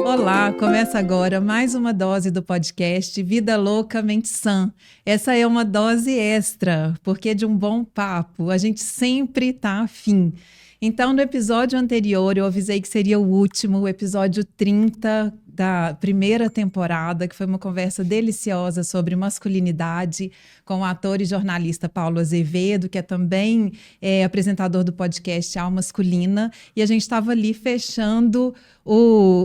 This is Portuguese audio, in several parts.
Olá, começa agora mais uma dose do podcast Vida Loucamente Sã. Essa é uma dose extra, porque de um bom papo a gente sempre tá afim. Então, no episódio anterior, eu avisei que seria o último, o episódio 30 da primeira temporada, que foi uma conversa deliciosa sobre masculinidade com o ator e jornalista Paulo Azevedo, que é também apresentador do podcast Alma Masculina, e a gente estava ali fechando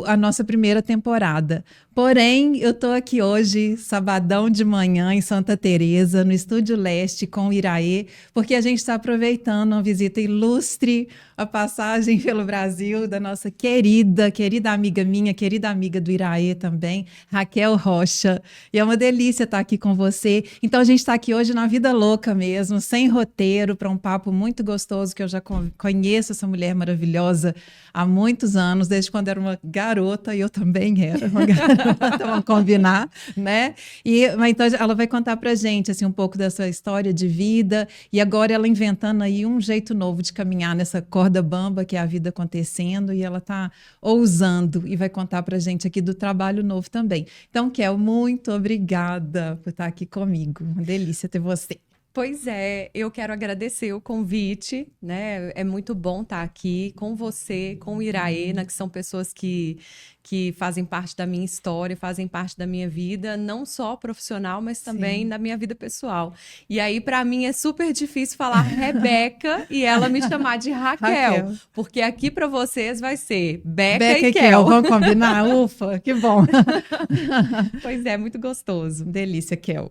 a nossa primeira temporada. Porém, eu estou aqui hoje, sabadão de manhã, em Santa Teresa, no Estúdio Leste, com o Iraê, porque a gente está aproveitando uma visita ilustre, a passagem pelo Brasil da nossa querida amiga minha, querida amiga do Iraê também, Raquel Rocha. E é uma delícia estar aqui com você. Então, a gente está aqui hoje na vida louca mesmo, sem roteiro, para um papo muito gostoso, que eu já conheço essa mulher maravilhosa há muitos anos, desde quando era uma garota, e eu também era uma garota. Vamos combinar, né? Mas então ela vai contar pra gente assim, um pouco dessa história de vida, e agora ela inventando aí um jeito novo de caminhar nessa corda bamba que é a vida acontecendo, e ela tá ousando e vai contar pra gente aqui do trabalho novo também. Então, Kel, muito obrigada por estar aqui comigo. Uma delícia ter você. Pois é, eu quero agradecer o convite, né? É muito bom estar aqui com você, com o Iraena, que são pessoas que fazem parte da minha história, fazem parte da minha vida, não só profissional, mas também da minha vida pessoal. E aí, para mim, é super difícil falar Rebeca e ela me chamar de Raquel, porque aqui para vocês vai ser Beca e Kel. Vamos combinar? Ufa, que bom. Pois é, muito gostoso. Delícia, Kel.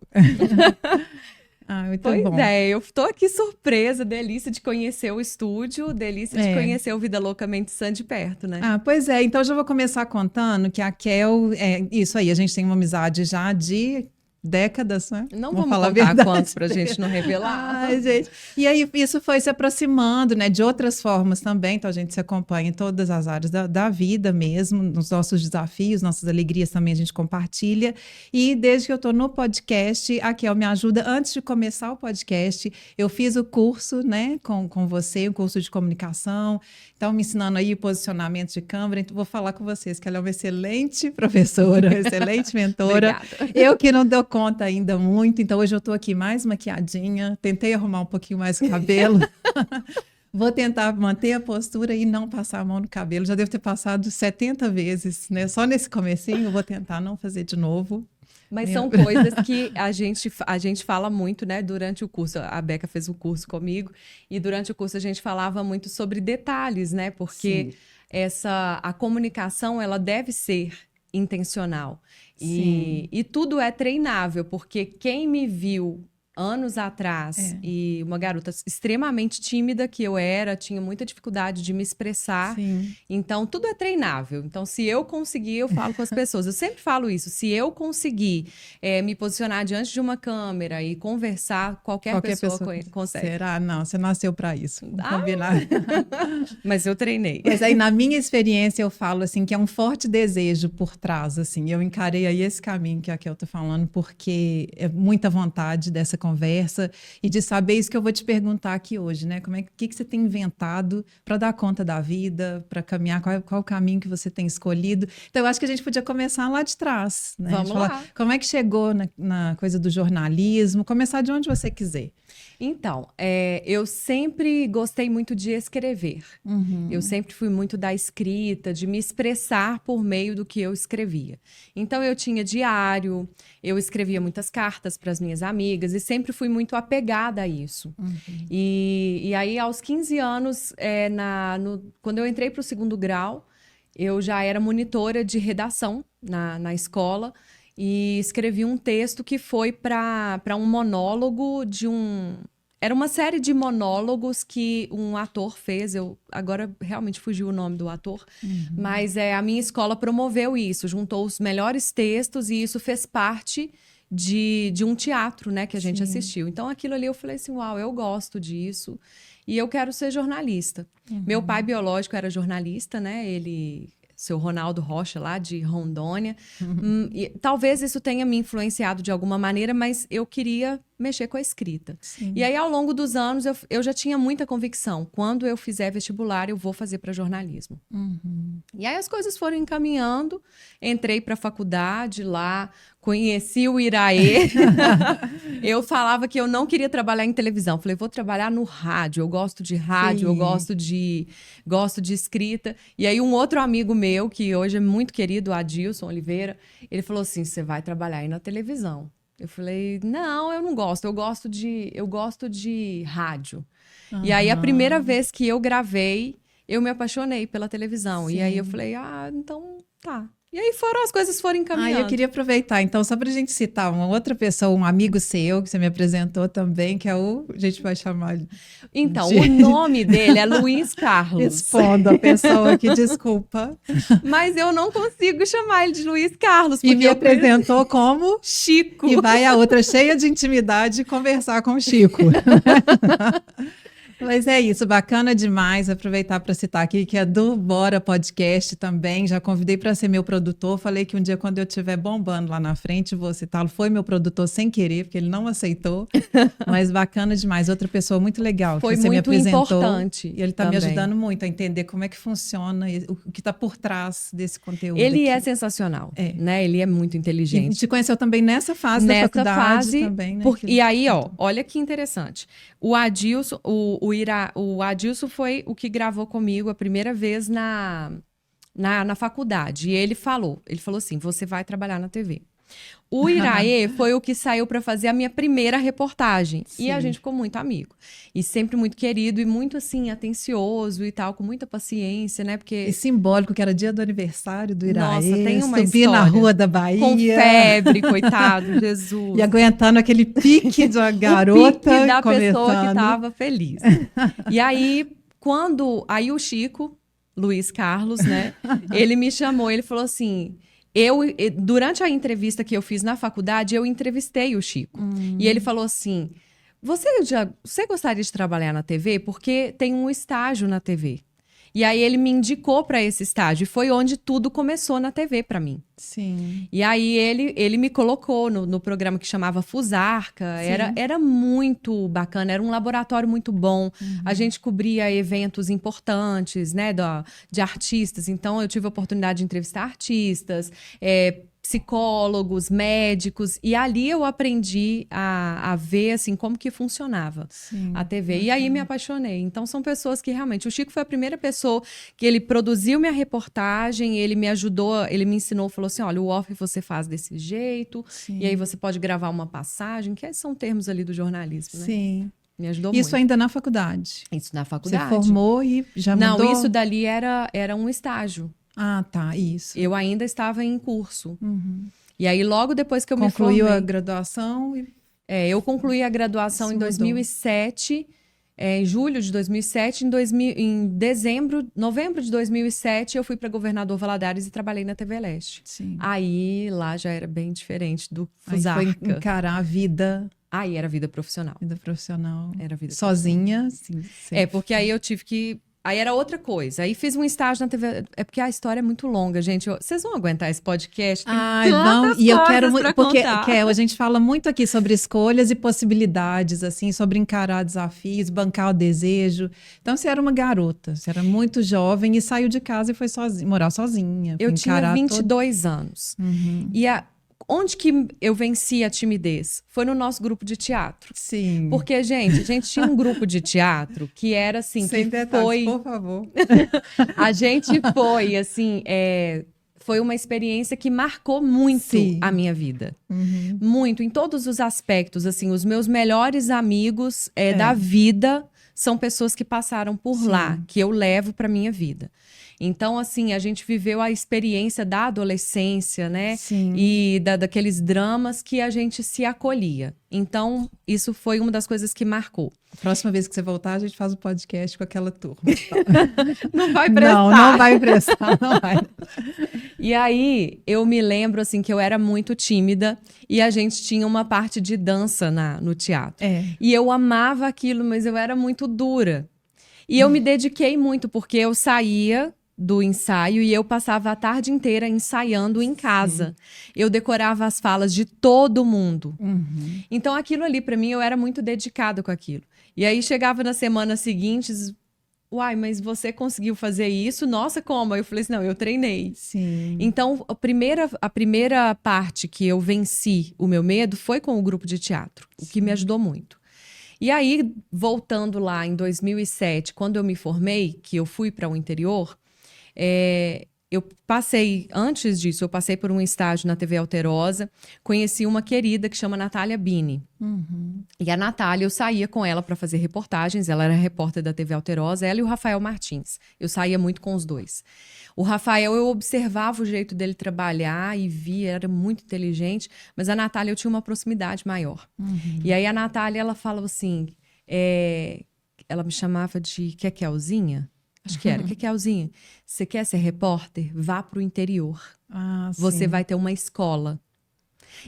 Muito pois bom. Eu estou aqui surpresa, delícia de conhecer o estúdio, delícia de conhecer o Vida Loucamente Sã de perto, né? Pois é, então eu já vou começar contando que a Kel, isso aí, a gente tem uma amizade já de décadas, né? Não vamos falar contar quantos pra gente não revelar. Gente. E aí isso foi se aproximando, né, de outras formas também, então a gente se acompanha em todas as áreas da vida mesmo, nos nossos desafios, nossas alegrias também a gente compartilha, e desde que eu tô no podcast, a Kel me ajuda. Antes de começar o podcast, eu fiz o curso, né, com você, o curso de comunicação, então me ensinando aí posicionamento de câmera. Então vou falar com vocês que ela é uma excelente professora, uma excelente mentora. Obrigada. Eu que não dou conta ainda muito, então hoje eu tô aqui mais maquiadinha, tentei arrumar um pouquinho mais o cabelo. Vou tentar manter a postura e não passar a mão no cabelo. Já devo ter passado 70 vezes, né? Só nesse comecinho, eu vou tentar não fazer de novo. Mas são coisas que a gente fala muito, né? Durante o curso, a Beca fez um curso comigo, e durante o curso a gente falava muito sobre detalhes, né? Porque a comunicação, ela deve ser intencional. E tudo é treinável, porque quem me viu anos atrás, e uma garota extremamente tímida que eu era, tinha muita dificuldade de me expressar. Então, tudo é treinável. Então, se eu conseguir, eu falo com as pessoas. Eu sempre falo isso. Se eu conseguir me posicionar diante de uma câmera e conversar, qualquer pessoa consegue. Será? Não, você nasceu para isso. Vamos combinar. Mas eu treinei. Mas aí, na minha experiência, eu falo assim, que é um forte desejo por trás, assim. Eu encarei aí esse caminho que a Kel tá falando, porque é muita vontade dessa conversa e de saber isso que eu vou te perguntar aqui hoje, né? O que você tem inventado para dar conta da vida, para caminhar, qual o caminho que você tem escolhido? Então, eu acho que a gente podia começar lá de trás, né? Vamos lá. Como é que chegou na coisa do jornalismo? Começar de onde você quiser. Então, eu sempre gostei muito de escrever. Eu sempre fui muito da escrita, de me expressar por meio do que eu escrevia. Então, eu tinha diário, eu escrevia muitas cartas para as minhas amigas e sempre fui muito apegada a isso. E aí, aos 15 anos, quando eu entrei para o 2º grau, eu já era monitora de redação na escola, e escrevi um texto que foi para um monólogo Era uma série de monólogos que um ator fez. Agora realmente fugiu o nome do ator, mas a minha escola promoveu isso, juntou os melhores textos e isso fez parte de um teatro, né, que a gente assistiu. Então aquilo ali eu falei assim, uau, eu gosto disso e eu quero ser jornalista. Meu pai biológico era jornalista, né, seu Ronaldo Rocha, lá de Rondônia. E talvez isso tenha me influenciado de alguma maneira, mas eu queria mexer com a escrita. Sim. E aí, ao longo dos anos, eu já tinha muita convicção. Quando eu fizer vestibular, eu vou fazer para jornalismo. E aí as coisas foram encaminhando. Entrei para a faculdade lá, conheci o Iraê. Eu falava que eu não queria trabalhar em televisão. Falei, vou trabalhar no rádio. Eu gosto de rádio, eu gosto de escrita. E aí um outro amigo meu, que hoje é muito querido, o Adilson Oliveira, ele falou assim, você vai trabalhar aí na televisão. Eu falei, não, eu não gosto. Eu gosto de rádio. E aí a primeira vez que eu gravei, eu me apaixonei pela televisão. Sim. E aí eu falei, então tá. E aí as coisas foram encaminhando. Eu queria aproveitar, então, só pra gente citar uma outra pessoa, um amigo seu, que você me apresentou também, que é a gente vai chamar... Então, o nome dele é Luiz Carlos. Respondo a pessoa aqui, desculpa. Mas eu não consigo chamar ele de Luiz Carlos. E me apresentou como Chico. E vai a outra cheia de intimidade conversar com o Chico. Mas é isso, bacana demais. Aproveitar para citar aqui que é do Bora Podcast também. Já convidei para ser meu produtor. Falei que um dia, quando eu estiver bombando lá na frente, vou citá-lo. Foi meu produtor sem querer, porque ele não aceitou. Mas bacana demais. Outra pessoa muito legal. Foi que você muito me apresentou. Importante. E ele está me ajudando muito a entender como é que funciona, o que está por trás desse conteúdo. Ele aqui. É sensacional, né? Ele é muito inteligente. E te conheceu também nessa fase da faculdade também, né? E aí, olha que interessante. O Adilson, o Adilson foi o que gravou comigo a primeira vez na faculdade. E ele falou assim, você vai trabalhar na TV. O Iraê foi o que saiu para fazer a minha primeira reportagem. Sim. E a gente ficou muito amigo. E sempre muito querido e muito, assim, atencioso e tal, com muita paciência, né? Porque... E simbólico, que era dia do aniversário do Iraê. Nossa, tem uma subir na Rua da Bahia. Com febre, coitado, Jesus. E aguentando aquele pique de uma garota. O pique da pessoa que tava feliz. E aí, Aí o Chico, Luiz Carlos, né? Ele me chamou, ele falou assim... Durante a entrevista que eu fiz na faculdade, eu entrevistei o Chico. E ele falou assim, você gostaria de trabalhar na TV? Porque tem um estágio na TV. E aí ele me indicou para esse estágio. E foi onde tudo começou na TV para mim. Sim. E aí ele me colocou no programa que chamava Fusarca. Era muito bacana, era um laboratório muito bom. A gente cobria eventos importantes, né, de artistas. Então eu tive a oportunidade de entrevistar artistas, psicólogos, médicos, e ali eu aprendi a ver, assim, como que funcionava a TV. E aí me apaixonei. Então, são pessoas que realmente... O Chico foi a primeira pessoa que ele produziu minha reportagem, ele me ajudou, ele me ensinou, falou assim, olha, o off você faz desse jeito, e aí você pode gravar uma passagem, que são termos ali do jornalismo, né? Sim. Me ajudou muito. Isso ainda na faculdade? Isso na faculdade. Você formou e já mudou? Não, isso dali era um estágio. Ah, tá, isso. Eu ainda estava em curso. E aí, logo depois que eu me formei... Concluiu a graduação? Eu concluí a graduação em 2007, em julho de 2007. Em novembro de 2007, eu fui para Governador Valadares e trabalhei na TV Leste. Sim. Aí, lá já era bem diferente do Fusarca. Aí foi encarar a vida... Aí era vida profissional. Vida profissional. Era vida sozinha? Sim, porque aí eu tive que... Aí era outra coisa. Aí fiz um estágio na TV. É porque a história é muito longa, gente. Vocês vão aguentar esse podcast? Vão. E eu quero muito. Porque a gente fala muito aqui sobre escolhas e possibilidades, assim, sobre encarar desafios, bancar o desejo. Então, você era uma garota, você era muito jovem e saiu de casa e foi morar sozinha. Eu tinha 22 anos. E onde que eu venci a timidez? Foi no nosso grupo de teatro. Sim. Porque, gente, a gente tinha um grupo de teatro que era assim... Sem detalhes, por favor. A gente foi, assim... Foi uma experiência que marcou muito a minha vida. Muito, em todos os aspectos. Assim, os meus melhores amigos da vida são pessoas que passaram por lá, que eu levo para minha vida. Então, assim, a gente viveu a experiência da adolescência, né? Sim. E daqueles dramas que a gente se acolhia. Então, isso foi uma das coisas que marcou. A próxima vez que você voltar, a gente faz o podcast com aquela turma. Não vai prestar. Não vai prestar, não vai. E aí, eu me lembro, assim, que eu era muito tímida e a gente tinha uma parte de dança no teatro. E eu amava aquilo, mas eu era muito dura. E eu me dediquei muito, porque eu saía do ensaio e eu passava a tarde inteira ensaiando em casa. Eu decorava as falas de todo mundo. Então, aquilo ali, para mim, eu era muito dedicada com aquilo. E aí, chegava nas semanas seguintes... Uai, mas você conseguiu fazer isso? Nossa, como? Aí eu falei assim, não, eu treinei. Sim. Então, a primeira parte que eu venci o meu medo foi com o grupo de teatro, o que me ajudou muito. E aí, voltando lá em 2007, quando eu me formei, que eu fui para o interior, eu passei, antes disso, eu passei por um estágio na TV Alterosa, conheci uma querida que chama Natália Bini. E a Natália, eu saía com ela para fazer reportagens, ela era repórter da TV Alterosa, ela e o Rafael Martins. Eu saía muito com os dois. O Rafael, eu observava o jeito dele trabalhar e via, era muito inteligente, mas a Natália, eu tinha uma proximidade maior. E aí a Natália, ela falava assim, ela me chamava de Kekelzinha. Acho que era. Kekelzinha, você quer ser repórter? Vá para o interior. Você vai ter uma escola.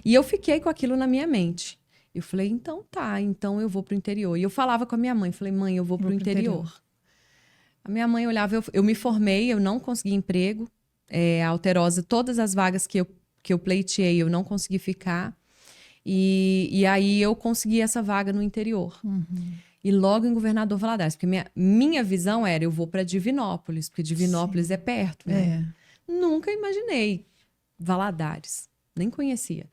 E eu fiquei com aquilo na minha mente. Eu falei, então tá, então eu vou para o interior. E eu falava com a minha mãe, falei, mãe, eu vou para o interior. A minha mãe olhava, eu me formei, eu não consegui emprego. A Alterosa, todas as vagas que eu pleiteei, eu não consegui ficar. E aí eu consegui essa vaga no interior. E logo em Governador Valadares, porque minha visão era, eu vou para Divinópolis, porque Divinópolis é perto, né? Nunca imaginei Valadares, nem conhecia.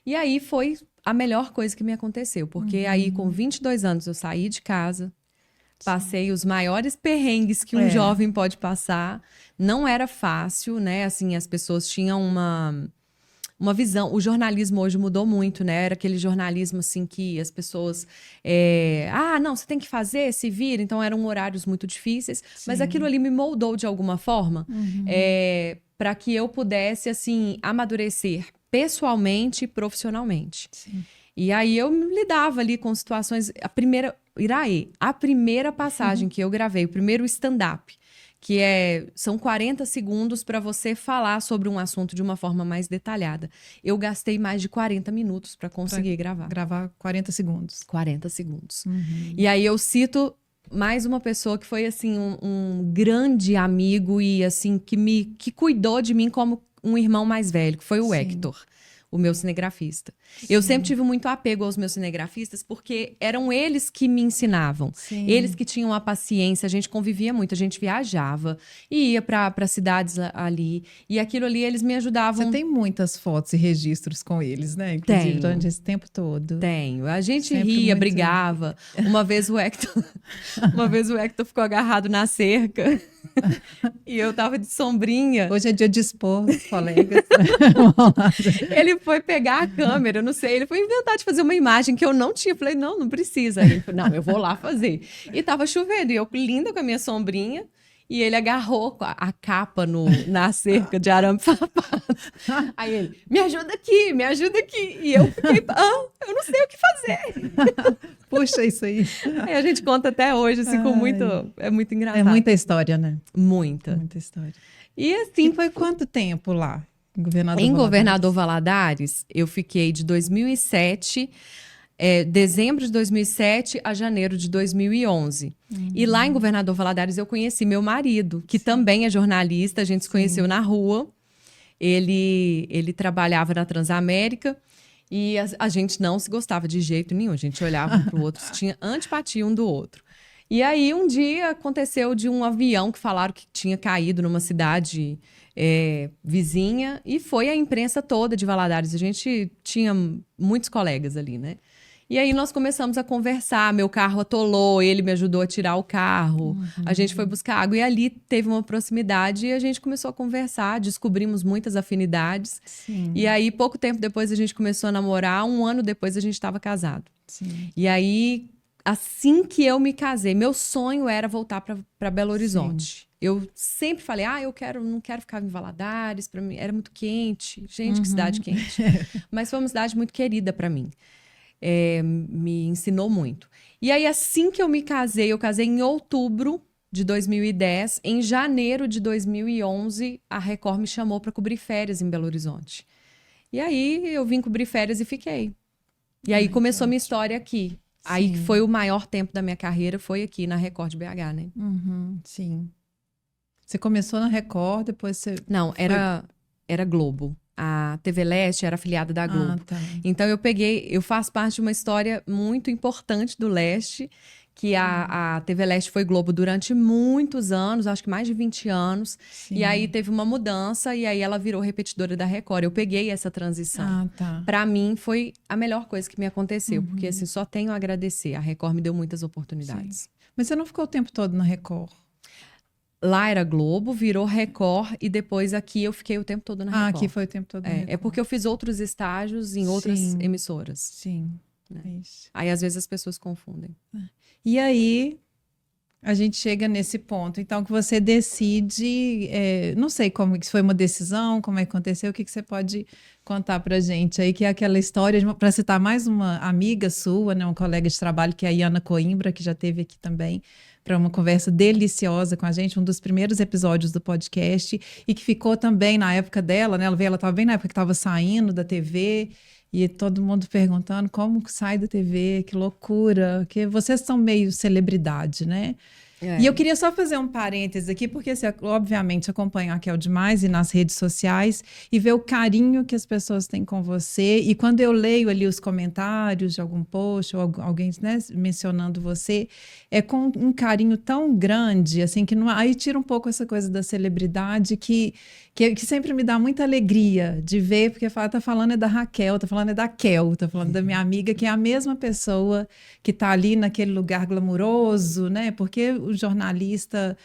E aí foi a melhor coisa que me aconteceu, porque aí com 22 anos eu saí de casa, passei os maiores perrengues que um jovem pode passar. Não era fácil, né? Assim, as pessoas tinham uma visão. O jornalismo hoje mudou muito, né? Era aquele jornalismo, assim, que as pessoas... não, você tem que fazer, se vira. Então, eram horários muito difíceis. Mas aquilo ali me moldou de alguma forma para que eu pudesse, assim, amadurecer pessoalmente e profissionalmente. E aí, eu lidava ali com situações... A primeira passagem que eu gravei, o primeiro stand-up, que são 40 segundos para você falar sobre um assunto de uma forma mais detalhada. Eu gastei mais de 40 minutos para conseguir gravar. Gravar 40 segundos. 40 segundos. E aí eu cito mais uma pessoa que foi assim um grande amigo e assim que cuidou de mim como um irmão mais velho, que foi o Hector. O meu cinegrafista. Eu sempre tive muito apego aos meus cinegrafistas porque eram eles que me ensinavam. Eles que tinham a paciência, a gente convivia muito, a gente viajava e ia para cidades ali. E aquilo ali, eles me ajudavam. Você tem muitas fotos e registros com eles, né? Inclusive, durante esse tempo todo. Tenho. A gente sempre ria, brigava. Uma vez o Hector ficou agarrado na cerca. E eu tava de sombrinha. Hoje é dia de expor os colegas. Ele foi pegar a câmera, eu não sei, ele foi inventar de fazer uma imagem que eu não tinha. Eu falei, não precisa. Aí ele falou, não, eu vou lá fazer. E tava chovendo, e eu linda com a minha sombrinha, e ele agarrou a capa na cerca de arame farpado. Aí ele, me ajuda aqui. E eu fiquei, eu não sei o que fazer. Puxa, isso aí. Aí a gente conta até hoje, assim, é muito engraçado. É muita história, né? Muita História. E assim... E foi quanto tempo lá? Em Governador Valadares, eu fiquei de 2007, dezembro de 2007 a janeiro de 2011. E lá em Governador Valadares eu conheci meu marido, que também é jornalista, a gente se conheceu na rua. Ele trabalhava na Transamérica e a gente não se gostava de jeito nenhum. A gente olhava um para o outro, tinha antipatia um do outro. E aí um dia aconteceu de um avião que falaram que tinha caído numa cidade... vizinha, e foi a imprensa toda de Valadares. A gente tinha muitos colegas ali, né? E aí nós começamos a conversar, meu carro atolou, ele me ajudou a tirar o carro, a gente foi buscar água, e ali teve uma proximidade e a gente começou a conversar, descobrimos muitas afinidades. E aí, pouco tempo depois, a gente começou a namorar, 1 ano depois a gente estava casado. E aí, assim que eu me casei, meu sonho era voltar para Belo Horizonte. Eu sempre falei, não quero ficar em Valadares, para mim era muito quente. Gente, que cidade quente. Mas foi uma cidade muito querida para mim. Me ensinou muito. E aí, assim que eu me casei, eu casei em outubro de 2010. Em janeiro de 2011, a Record me chamou para cobrir férias em Belo Horizonte. E aí, eu vim cobrir férias e fiquei. E aí, começou a minha história aqui. Aí, foi o maior tempo da minha carreira, foi aqui na Record BH, né? Sim. Você começou na Record, depois você... Não, era Globo. A TV Leste era afiliada da Globo. Tá. Então eu faço parte de uma história muito importante do Leste, que a TV Leste foi Globo durante muitos anos, acho que mais de 20 anos. Sim. E aí teve uma mudança e aí ela virou repetidora da Record. Eu peguei essa transição. Tá. Pra mim foi a melhor coisa que me aconteceu, porque assim, só tenho a agradecer. A Record me deu muitas oportunidades. Sim. Mas você não ficou o tempo todo na Record? Lá era Globo, virou Record e depois aqui eu fiquei o tempo todo na Record. Aqui foi o tempo todo na Record. É porque eu fiz outros estágios em outras emissoras. Sim, Isso. Aí às vezes as pessoas confundem. E aí a gente chega nesse ponto, então que você decide, não sei como que foi uma decisão, como é que aconteceu, o que você pode contar pra gente aí, que é aquela história, para citar mais uma amiga sua, né, um colega de trabalho, que é a Iana Coimbra, que já esteve aqui também, para uma conversa deliciosa com a gente, um dos primeiros episódios do podcast, e que ficou também na época dela, né? Ela estava bem na época que estava saindo da TV, e todo mundo perguntando como que sai da TV, que loucura, porque vocês são meio celebridade, né? E eu queria só fazer um parênteses aqui, porque você, obviamente, acompanha a Raquel demais e nas redes sociais e vê o carinho que as pessoas têm com você. E quando eu leio ali os comentários de algum post ou alguém, né, mencionando você, é com um carinho tão grande, assim, que não, aí tira um pouco essa coisa da celebridade que sempre me dá muita alegria de ver, porque tá falando é da Raquel, tá falando é da Kel, tá falando da minha amiga, que é a mesma pessoa que tá ali naquele lugar glamuroso, né? Porque o jornalista,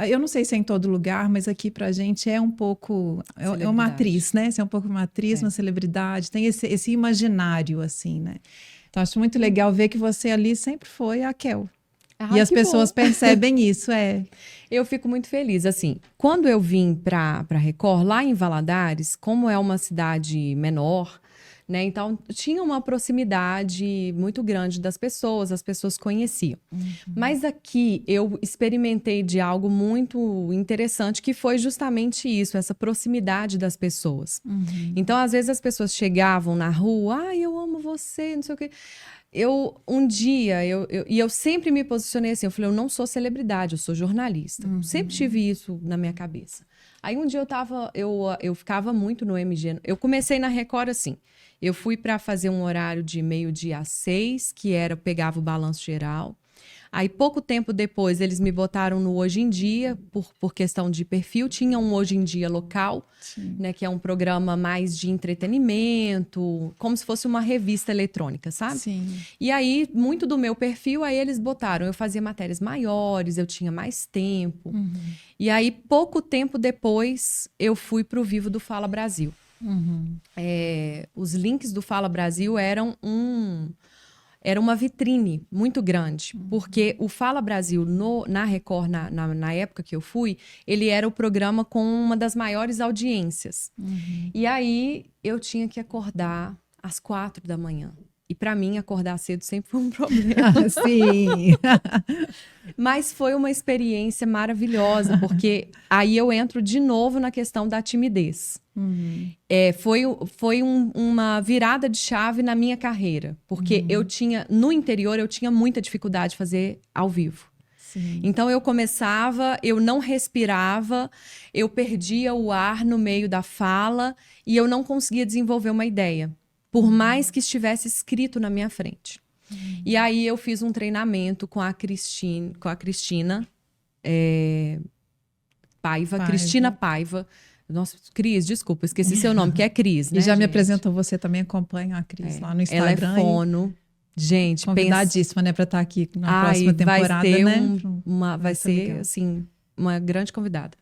eu não sei se é em todo lugar, mas aqui pra gente é um pouco, é uma atriz, né? Você é um pouco uma atriz, uma celebridade, tem esse imaginário, assim, né? Então, acho muito legal ver que você ali sempre foi a Kel. E as pessoas percebem isso, Eu fico muito feliz. Assim, quando eu vim para Record, lá em Valadares, como é uma cidade menor, né? Então, tinha uma proximidade muito grande das pessoas, as pessoas conheciam. Mas aqui, eu experimentei de algo muito interessante, que foi justamente isso, essa proximidade das pessoas. Então, às vezes, as pessoas chegavam na rua, eu amo você, não sei o quê. Um dia, eu sempre me posicionei assim, eu falei, eu não sou celebridade, eu sou jornalista. Sempre tive isso na minha cabeça. Aí um dia eu ficava muito no MG. Eu comecei na Record assim, eu fui para fazer um horário de 12h às 6h, que pegava o balanço geral. Aí, pouco tempo depois, eles me botaram no Hoje em Dia, por questão de perfil. Tinha um Hoje em Dia local, né, que é um programa mais de entretenimento, como se fosse uma revista eletrônica, sabe? Sim. E aí, muito do meu perfil, aí eles botaram. Eu fazia matérias maiores, eu tinha mais tempo. E aí, pouco tempo depois, eu fui para o Vivo do Fala Brasil. Os links do Fala Brasil eram uma vitrine muito grande, porque o Fala Brasil na Record, na época que eu fui, ele era o programa com uma das maiores audiências. E aí, eu tinha que acordar às 4 da manhã. E para mim, acordar cedo sempre foi um problema. Sim. Mas foi uma experiência maravilhosa, porque aí eu entro de novo na questão da timidez. Foi uma virada de chave na minha carreira, porque no interior eu tinha muita dificuldade de fazer ao vivo. Sim. Então eu começava, eu não respirava, eu perdia o ar no meio da fala e eu não conseguia desenvolver uma ideia, por mais que estivesse escrito na minha frente. E aí eu fiz um treinamento com a Cristina Paiva. Cristina Paiva. Nossa, Cris, desculpa, esqueci seu nome, que é Cris, né, E já me gente? apresentou, você também acompanha a Cris lá no Instagram. Ela é fono. Gente, convidadíssima, né, para estar aqui na próxima temporada, vai ser assim, uma grande convidada.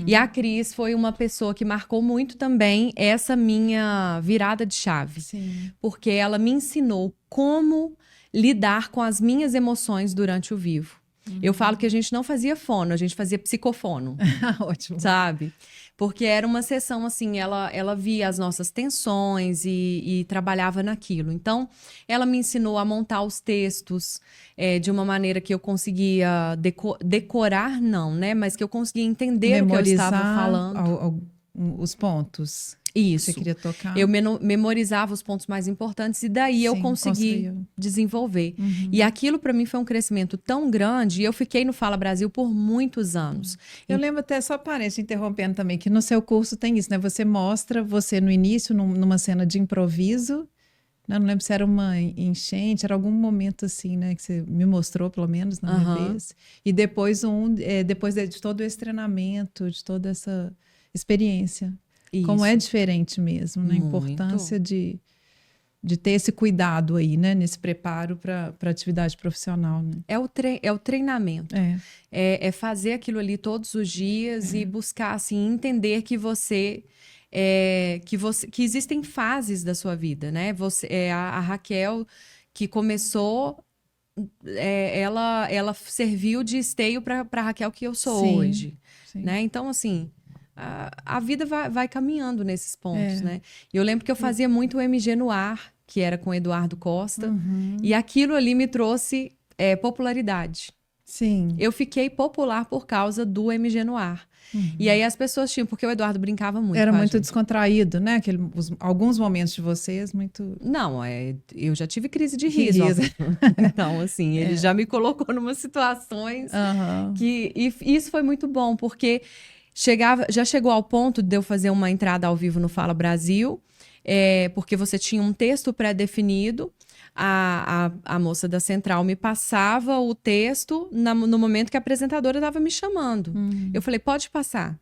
E a Cris foi uma pessoa que marcou muito também essa minha virada de chave. Sim. Porque ela me ensinou como lidar com as minhas emoções durante o vivo. Eu falo que a gente não fazia fono, a gente fazia psicofono. Ótimo. Sabe? Porque era uma sessão assim, ela via as nossas tensões e trabalhava naquilo. Então, ela me ensinou a montar os textos de uma maneira que eu conseguia decorar, não, né? Mas que eu conseguia entender o que eu estava falando. Os pontos. Isso. Você queria tocar? Eu memorizava os pontos mais importantes e daí eu consegui desenvolver. E aquilo para mim foi um crescimento tão grande e eu fiquei no Fala Brasil por muitos anos. Eu lembro até, só parece interrompendo também, que no seu curso tem isso, né? Você mostra você no início, numa cena de improviso. Não lembro se era uma enchente, era algum momento assim, né? Que você me mostrou, pelo menos, na minha vez. E depois, depois de todo esse treinamento, de toda essa experiência. Isso. Como é diferente mesmo, né? A importância de ter esse cuidado aí, né? Nesse preparo para a atividade profissional, né? É o treinamento. É fazer aquilo ali todos os dias e buscar, assim, entender que que existem fases da sua vida, né? A Raquel que começou, ela serviu de esteio para a Raquel que eu sou hoje, né? Então, assim, a vida vai caminhando nesses pontos, né? E eu lembro que eu fazia muito o MG no ar, que era com Eduardo Costa, e aquilo ali me trouxe popularidade. Sim. Eu fiquei popular por causa do MG no ar. E aí as pessoas tinham, porque o Eduardo brincava muito. Era muito descontraído, né? Alguns momentos de vocês, muito. Não, eu já tive crise de riso. Então, assim, ele já me colocou numa situações que. E isso foi muito bom, porque já chegou ao ponto de eu fazer uma entrada ao vivo no Fala Brasil, porque você tinha um texto pré-definido. A moça da central me passava o texto no momento que a apresentadora estava me chamando. Eu falei, pode passar.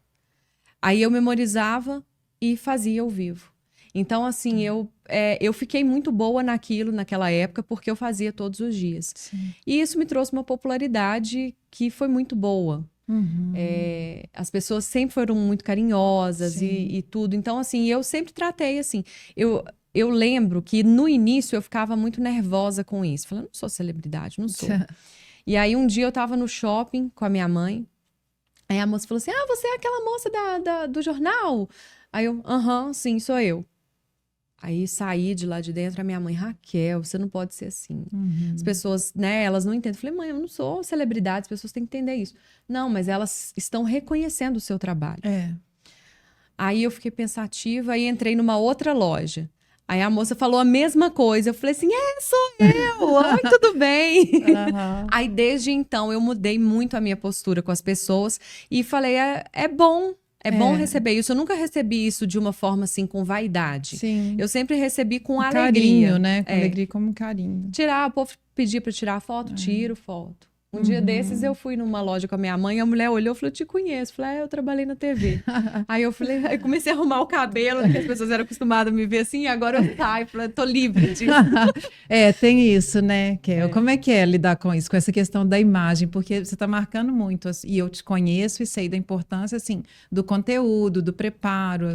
Aí eu memorizava e fazia ao vivo. Então, assim, eu fiquei muito boa naquela época, porque eu fazia todos os dias. Sim. E isso me trouxe uma popularidade que foi muito boa. As pessoas sempre foram muito carinhosas e tudo. Então, assim, eu sempre tratei assim. Eu lembro que no início eu ficava muito nervosa com isso. Falando, não sou celebridade, não sou. E aí um dia eu tava no shopping com a minha mãe. Aí a moça falou assim, você é aquela moça do jornal? Aí eu, sim, sou eu. Aí saí de lá de dentro, a minha mãe, Raquel, você não pode ser assim. As pessoas, né, elas não entendem. Eu falei, mãe, eu não sou celebridade, as pessoas têm que entender isso. Não, mas elas estão reconhecendo o seu trabalho. Aí eu fiquei pensativa e entrei numa outra loja. Aí a moça falou a mesma coisa. Eu falei assim, sou eu. Oi, tudo bem? Aí desde então eu mudei muito a minha postura com as pessoas e falei, é bom. É bom receber isso. Eu nunca recebi isso de uma forma assim, com vaidade. Sim. Eu sempre recebi com alegria. Carinho, né? Com alegria, como carinho. O povo pedia para tirar foto, tiro foto. Um dia desses eu fui numa loja com a minha mãe, a mulher olhou e falou, eu te conheço. Falei, eu trabalhei na TV. Aí eu comecei a arrumar o cabelo, porque as pessoas eram acostumadas a me ver assim, e agora eu saio, falei, tô livre disso. Tem isso, né, Kel? Como é que é lidar com isso, com essa questão da imagem? Porque você tá marcando muito, assim, e eu te conheço e sei da importância, assim, do conteúdo, do preparo.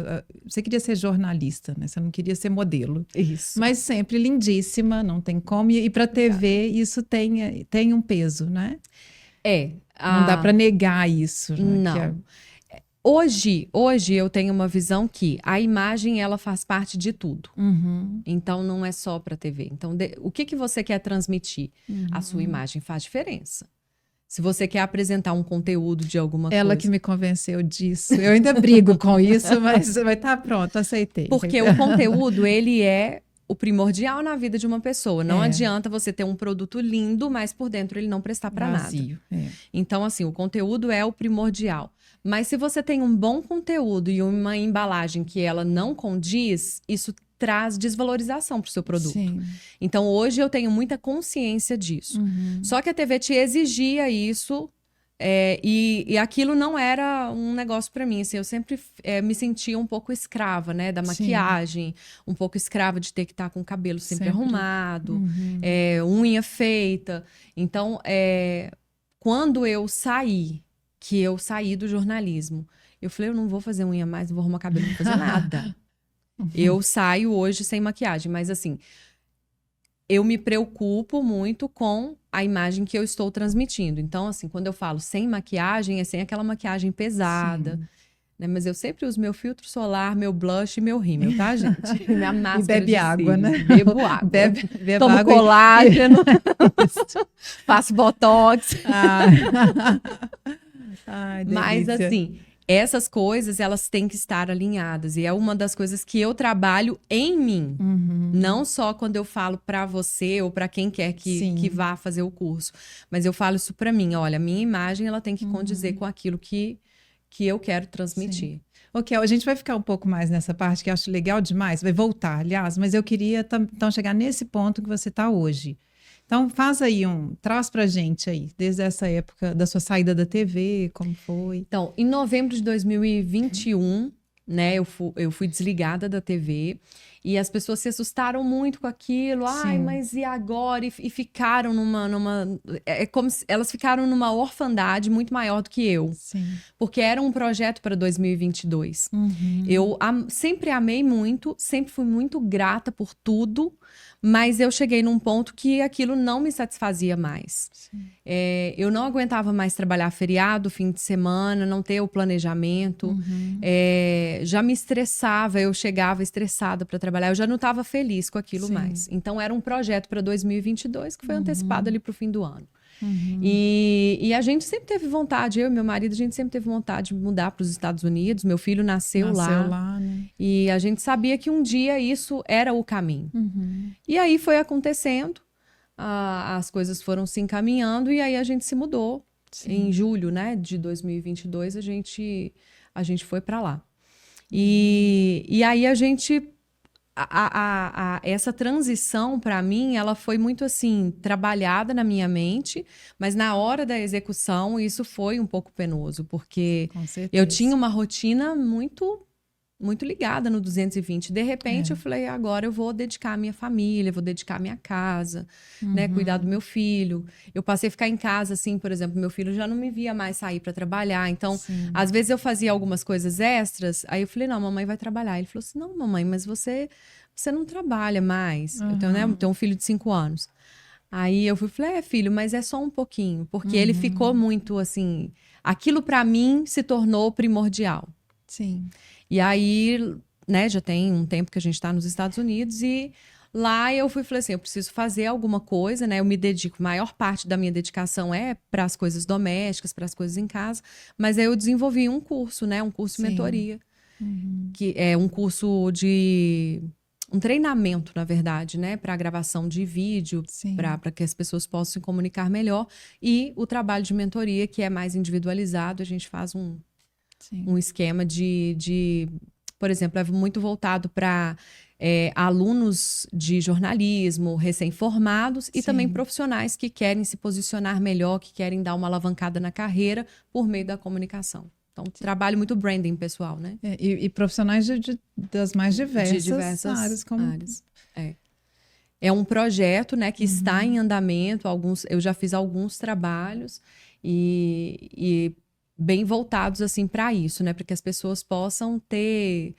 Você queria ser jornalista, né? Você não queria ser modelo. Isso. Mas sempre lindíssima, não tem como. E para TV, isso tem um peso, né? Não dá para negar isso. Né? Não. Hoje eu tenho uma visão que a imagem, ela faz parte de tudo. Então, não é só para TV. Então, o que você quer transmitir? A sua imagem faz diferença. Se você quer apresentar um conteúdo de alguma coisa... Ela que me convenceu disso. Eu ainda brigo com isso, mas vai estar pronto, aceitei. Porque o conteúdo, ele é o primordial na vida de uma pessoa. Não adianta você ter um produto lindo, mas por dentro ele não prestar para nada. Então, assim, o conteúdo é o primordial. Mas se você tem um bom conteúdo e uma embalagem que ela não condiz, isso traz desvalorização para o seu produto. Sim. Então, hoje eu tenho muita consciência disso. Só que a TV te exigia isso... E aquilo não era um negócio para mim, assim, eu sempre me sentia um pouco escrava, né, da maquiagem, um pouco escrava de ter que estar com o cabelo sempre arrumado, unha feita. Então, quando eu saí do jornalismo, eu falei, eu não vou fazer unha mais, não vou arrumar cabelo, não vou fazer nada. Eu saio hoje sem maquiagem, mas assim... Eu me preocupo muito com a imagem que eu estou transmitindo. Então, assim, quando eu falo sem maquiagem, é sem aquela maquiagem pesada. Né? Mas eu sempre uso meu filtro solar, meu blush e meu rímel, tá, gente? Minha máscara. E bebe água, né? Bebo água. Tomo água colágeno. Faço botox. Ai, delícia. Mas, assim, essas coisas, elas têm que estar alinhadas. E é uma das coisas que eu trabalho em mim. Não só quando eu falo para você ou para quem quer que vá fazer o curso. Mas eu falo isso para mim. Olha, a minha imagem, ela tem que condizer com aquilo que eu quero transmitir. Sim. Ok, a gente vai ficar um pouco mais nessa parte que eu acho legal demais. Vai voltar, aliás. Mas eu queria, então, chegar nesse ponto que você está hoje. Então, faz aí traz pra gente aí, desde essa época da sua saída da TV, como foi? Então, em novembro de 2021, né, eu fui desligada da TV e as pessoas se assustaram muito com aquilo. Ai, mas e agora? E ficaram é como se elas ficaram numa orfandade muito maior do que eu. Sim. Porque era um projeto para 2022. Eu sempre amei muito, sempre fui muito grata por tudo, mas eu cheguei num ponto que aquilo não me satisfazia mais. Eu não aguentava mais trabalhar feriado, fim de semana, não ter o planejamento. Já me estressava, eu chegava estressada para trabalhar, eu já não estava feliz com aquilo mais. Então era um projeto para 2022 que foi antecipado ali para o fim do ano. E a gente sempre teve vontade, eu e meu marido, a gente sempre teve vontade de mudar para os Estados Unidos. Meu filho nasceu lá, né? E a gente sabia que um dia isso era o caminho. E aí foi acontecendo, as coisas foram se encaminhando e aí a gente se mudou. Em julho, né, de 2022, a gente foi para lá. E aí a gente... essa transição, para mim, ela foi muito assim, trabalhada na minha mente, mas na hora da execução isso foi um pouco penoso, porque eu tinha uma rotina muito ligada no 220. De repente eu falei, agora eu vou dedicar a minha família, vou dedicar a minha casa, né, cuidar do meu filho. Eu passei a ficar em casa, assim, por exemplo, meu filho já não me via mais sair para trabalhar. Então, às vezes eu fazia algumas coisas extras, aí eu falei, não, mamãe vai trabalhar. Ele falou assim, não, mamãe, mas você não trabalha mais. Eu tenho um filho de 5 anos. Aí eu falei, filho, mas é só um pouquinho. Porque ele ficou muito, assim... Aquilo para mim se tornou primordial. Sim. E aí, né, já tem um tempo que a gente está nos Estados Unidos e lá eu falei assim, eu preciso fazer alguma coisa, né? Eu me dedico, maior parte da minha dedicação é para as coisas domésticas, para as coisas em casa, mas aí eu desenvolvi um curso, né? Um curso de mentoria, que é um curso de... um treinamento, na verdade, né? Para gravação de vídeo, para que as pessoas possam se comunicar melhor. E o trabalho de mentoria, que é mais individualizado, a gente faz um esquema de, por exemplo, é muito voltado para alunos de jornalismo, recém-formados e também profissionais que querem se posicionar melhor, que querem dar uma alavancada na carreira por meio da comunicação. Então, trabalho muito branding pessoal, né? E profissionais das mais diversas áreas. É um projeto, né, que está em andamento. Eu já fiz alguns trabalhos e bem voltados assim para isso, né, para que as pessoas possam ter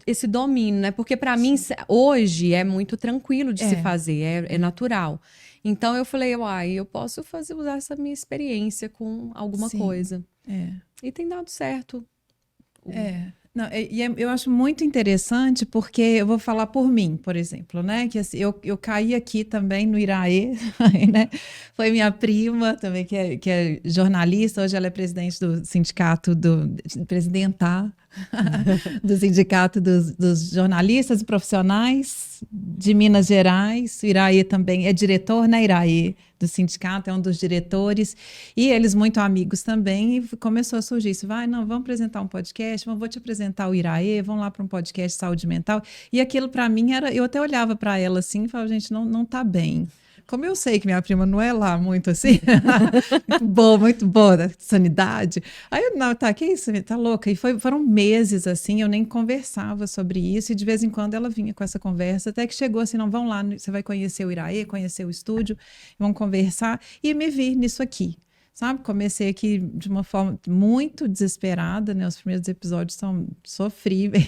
esse domínio, né? Porque para mim hoje é muito tranquilo de se fazer, é natural. Então eu falei, eu posso usar essa minha experiência com alguma coisa. E tem dado certo. Não, eu acho muito interessante porque eu vou falar por mim, por exemplo, né? Que assim, eu caí aqui também no Iraê, né? Foi minha prima também, que é jornalista, hoje ela é presidente do sindicato presidenta do sindicato dos jornalistas e profissionais de Minas Gerais. O Iraê também é diretor, né, Iraê? Do sindicato, é um dos diretores, e eles muito amigos também, e começou a surgir isso, vamos apresentar um podcast, vou te apresentar o Iraê, vamos lá para um podcast de saúde mental, e aquilo para mim eu até olhava para ela assim, e falava, gente, não tá bem. Como eu sei que minha prima não é lá muito assim, muito boa da sanidade. Aí eu, não, que isso? Tá louca? E foram meses assim, eu nem conversava sobre isso, e de vez em quando ela vinha com essa conversa, até que chegou assim, não, vamos lá, você vai conhecer o Iraê, conhecer o estúdio, vamos conversar, e me vi nisso aqui. Sabe, comecei aqui de uma forma muito desesperada, né? Os primeiros episódios são sofríveis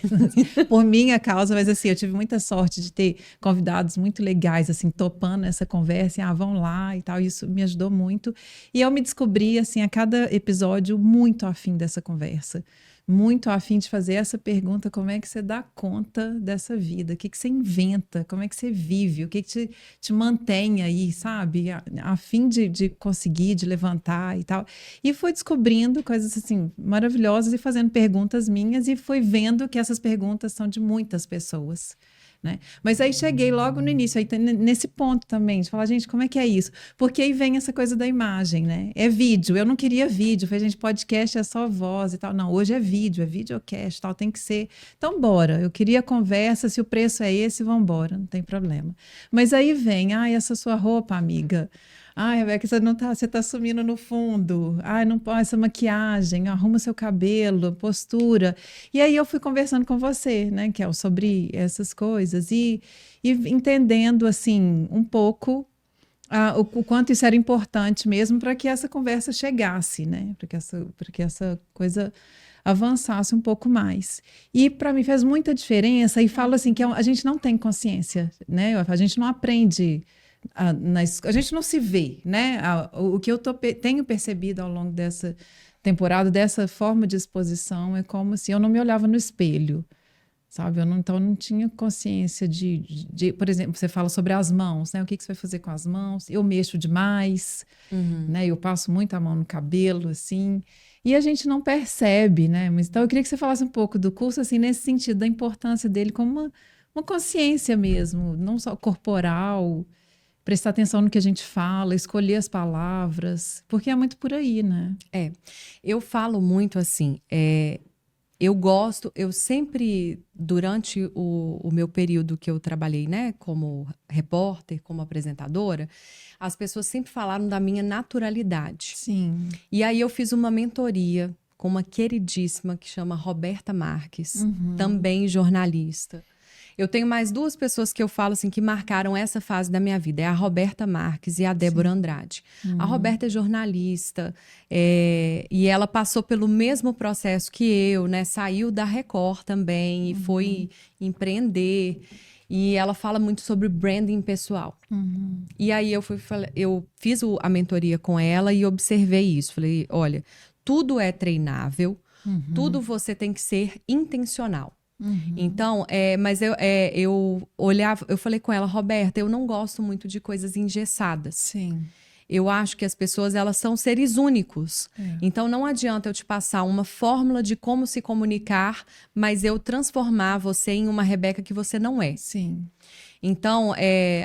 por minha causa, mas assim, eu tive muita sorte de ter convidados muito legais, assim, topando essa conversa, e, vão lá e tal, isso me ajudou muito. E eu me descobri, assim, a cada episódio muito afim dessa conversa. muito a fim de fazer essa pergunta: como é que você dá conta dessa vida? O que você inventa? Como é que você vive? O que te mantém aí, sabe? A fim de conseguir, de levantar e tal. E fui descobrindo coisas assim maravilhosas e fazendo perguntas minhas, e fui vendo que essas perguntas são de muitas pessoas. Né? Mas aí cheguei logo no início, aí nesse ponto também, de falar, gente, como é que é isso? Porque aí vem essa coisa da imagem, né? É vídeo, eu não queria vídeo, falei, gente, podcast é só voz e tal. Não, hoje é videocast, tal, tem que ser. Então, bora, eu queria conversa, se o preço é esse, vamos embora, não tem problema. Mas aí vem, essa sua roupa, amiga. Rebeca, você tá sumindo no fundo. Não pode, essa maquiagem, arruma seu cabelo, postura. E aí eu fui conversando com você, né, Kel, sobre essas coisas e entendendo, assim, um pouco o quanto isso era importante mesmo para que essa conversa chegasse, né, para que essa coisa avançasse um pouco mais. E para mim fez muita diferença, e falo assim, que a gente não tem consciência, né, a gente não aprende... A gente não se vê, né? O que eu tenho percebido ao longo dessa temporada, dessa forma de exposição, é como se eu não me olhava no espelho, sabe? Então, eu não tinha consciência por exemplo, você fala sobre as mãos, né? O que você vai fazer com as mãos? Eu mexo demais, né? Eu passo muito a mão no cabelo, assim, e a gente não percebe, né? Mas, então, eu queria que você falasse um pouco do curso, assim, nesse sentido, da importância dele como uma consciência mesmo, não só corporal, prestar atenção no que a gente fala, escolher as palavras, porque é muito por aí, né? Eu falo muito assim, eu sempre, durante o meu período que eu trabalhei, né, como repórter, como apresentadora, as pessoas sempre falaram da minha naturalidade. Sim. E aí eu fiz uma mentoria com uma queridíssima que chama Roberta Marques, também jornalista. Eu tenho mais duas pessoas que eu falo assim que marcaram essa fase da minha vida. É a Roberta Marques e a Débora Andrade. A Roberta é jornalista e ela passou pelo mesmo processo que eu, né? Saiu da Record também e foi empreender. E ela fala muito sobre branding pessoal. E aí eu fiz a mentoria com ela e observei isso. Falei, olha, tudo é treinável, tudo você tem que ser intencional. Então, mas eu olhava, eu falei com ela, Roberta, eu não gosto muito de coisas engessadas. Sim. Eu acho que as pessoas, elas são seres únicos. Então, não adianta eu te passar uma fórmula de como se comunicar, mas eu transformar você em uma Rebeca que você não é. Sim. Então,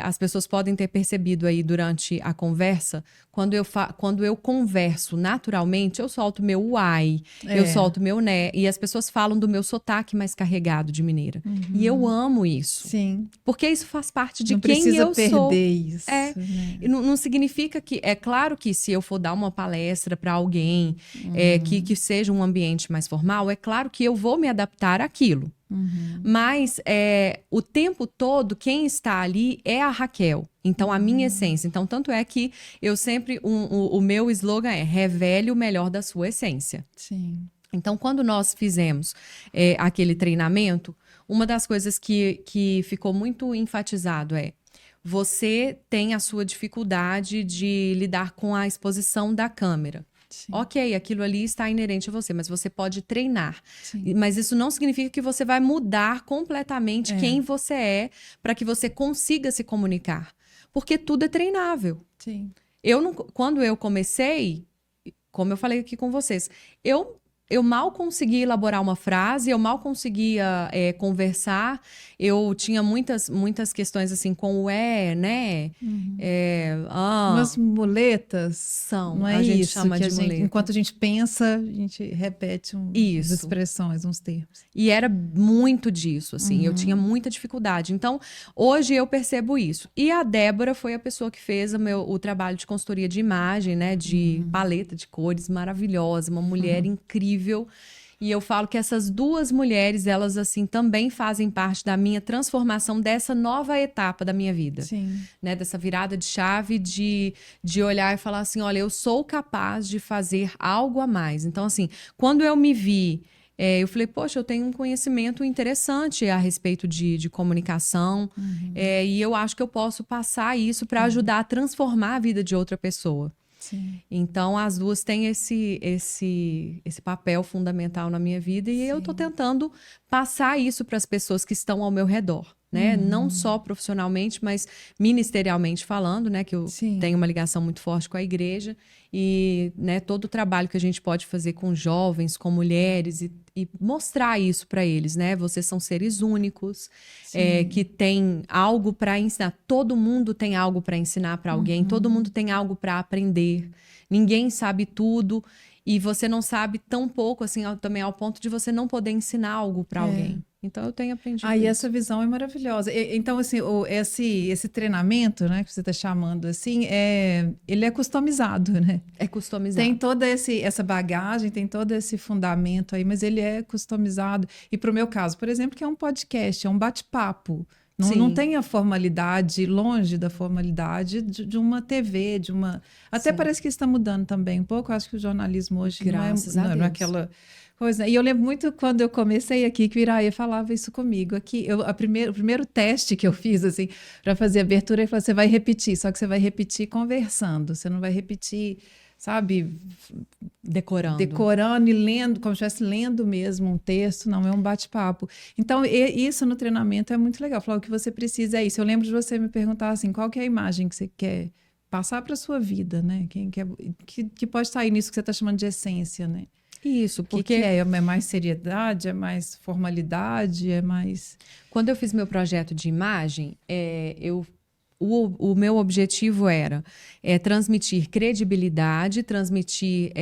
as pessoas podem ter percebido aí durante a conversa, quando eu converso naturalmente, eu solto meu uai, eu solto meu né, e as pessoas falam do meu sotaque mais carregado de mineira. E eu amo isso. Sim. Porque isso faz parte de não quem eu sou. Não precisa perder isso. Né? Não significa que... É claro que se eu for dar uma palestra para alguém que seja um ambiente mais formal, é claro que eu vou me adaptar àquilo. Mas o tempo todo, quem está ali é a Raquel. Então, a minha essência. Então, tanto é que eu sempre... o meu slogan é revele o melhor da sua essência. Sim. Então, quando nós fizemos aquele treinamento, uma das coisas que ficou muito enfatizado você tem a sua dificuldade de lidar com a exposição da câmera. Sim. Ok, aquilo ali está inerente a você, mas você pode treinar. Sim. Mas isso não significa que você vai mudar completamente quem você é para que você consiga se comunicar. Porque tudo é treinável. Sim. Quando eu comecei, como eu falei aqui com vocês, eu mal conseguia elaborar uma frase, eu mal conseguia conversar, eu tinha muitas questões assim com o né? Umas muletas. São, não é a gente isso chama que de muleta. Enquanto a gente pensa, a gente repete umas expressões, uns termos. E era muito disso, assim, eu tinha muita dificuldade. Então, hoje eu percebo isso. E a Débora foi a pessoa que fez o trabalho de consultoria de imagem, né? De paleta de cores maravilhosa, uma mulher incrível. E eu falo que essas duas mulheres, elas assim também fazem parte da minha transformação dessa nova etapa da minha vida. Sim. Né? Dessa virada de chave de olhar e falar assim, olha, eu sou capaz de fazer algo a mais. Então, assim, quando eu me vi, eu falei, poxa, eu tenho um conhecimento interessante a respeito de comunicação e eu acho que eu posso passar isso para ajudar a transformar a vida de outra pessoa. Sim. Então, as duas têm esse papel fundamental na minha vida e eu tô tentando passar isso para as pessoas que estão ao meu redor, né? Não só profissionalmente, mas ministerialmente falando, né? Que eu tenho uma ligação muito forte com a igreja e, né, todo o trabalho que a gente pode fazer com jovens, com mulheres e mostrar isso para eles, né? Vocês são seres únicos, que têm algo para ensinar. Todo mundo tem algo para ensinar para alguém, todo mundo tem algo para aprender. Ninguém sabe tudo e você não sabe tão pouco, assim, também ao ponto de você não poder ensinar algo para alguém. Então, eu tenho aprendido E isso. essa visão é maravilhosa. Então, assim, esse treinamento, né, que você está chamando, assim, ele é customizado, né? É customizado. Tem toda essa bagagem, tem todo esse fundamento aí, mas ele é customizado. E para o meu caso, por exemplo, que é um podcast, é um bate-papo. Não tem a formalidade, longe da formalidade de uma TV, de uma... Até parece que isso está mudando também um pouco. Eu acho que o jornalismo hoje Graças a Deus. não é aquela coisa. E eu lembro muito quando eu comecei aqui, que o Iraia falava isso comigo. Aqui, o primeiro teste que eu fiz, assim, para fazer a abertura, ele falou, você vai repetir, só que você vai repetir conversando. Você não vai repetir, sabe... Decorando e lendo, como se estivesse lendo mesmo um texto, não é um bate-papo. Então, isso no treinamento é muito legal. Falar o que você precisa é isso. Eu lembro de você me perguntar assim, qual que é a imagem que você quer passar para a sua vida, né? Que pode estar aí nisso que você está chamando de essência, né? Isso, porque... É mais seriedade, é mais formalidade, é mais... Quando eu fiz meu projeto de imagem, o meu objetivo era transmitir credibilidade, transmitir